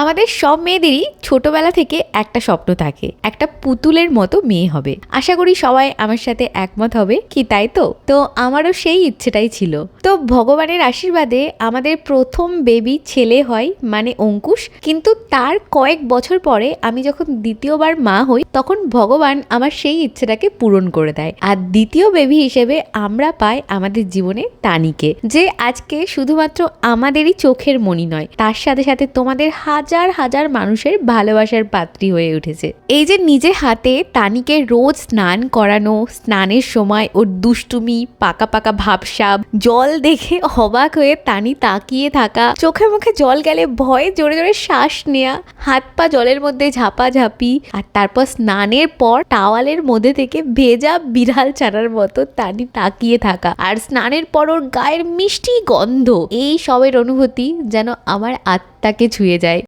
আমাদের সব মেয়েদেরই ছোটবেলা থেকে একটা স্বপ্ন থাকে, একটা পুতুলের মতো মেয়ে হবে। আশা করি সবাই আমার সাথে একমত হবে কি, তাই তো আমারও সেই ইচ্ছেটাই ছিল। তো ভগবানের আশীর্বাদে আমাদের প্রথম বেবি ছেলে হয়, মানে অঙ্কুশ। কিন্তু তার কয়েক বছর পরে আমি যখন দ্বিতীয়বার মা হই, তখন ভগবান আমার সেই ইচ্ছেটাকে পূরণ করে দেয়। আর দ্বিতীয় বেবি হিসেবে আমরা পাই আমাদের জীবনে তানিকে, যে আজকে শুধুমাত্র আমাদেরই চোখের মণি নয়, তার সাথে সাথে তোমাদের হাজার হাজার মানুষের ভালোবাসার পাত্রী হয়ে উঠেছে। এই যে নিজে হাতে তানিকে রোজ স্নান করানো, স্নানের সময় ওর দুষ্টুমি, পাকা পাকা ভাবসাব, জল দেখে অবাক হয়ে তানি তাকিয়ে থাকা, চোখে মুখে জল গেলে ভয়ে জোরে জোরে শ্বাস নেয়া, হাত পা জলের মধ্যে ঝাপাঝাপি, আর তারপর স্নানের পর টাওয়ালের মধ্যে থেকে ভেজা বিড়াল ছাড়ার মতো তানি তাকিয়ে থাকা, আর স্নানের পর ওর গায়ের মিষ্টি গন্ধ, এই সবের অনুভূতি যেন আমার আত্মাকে ছুঁয়ে যায়।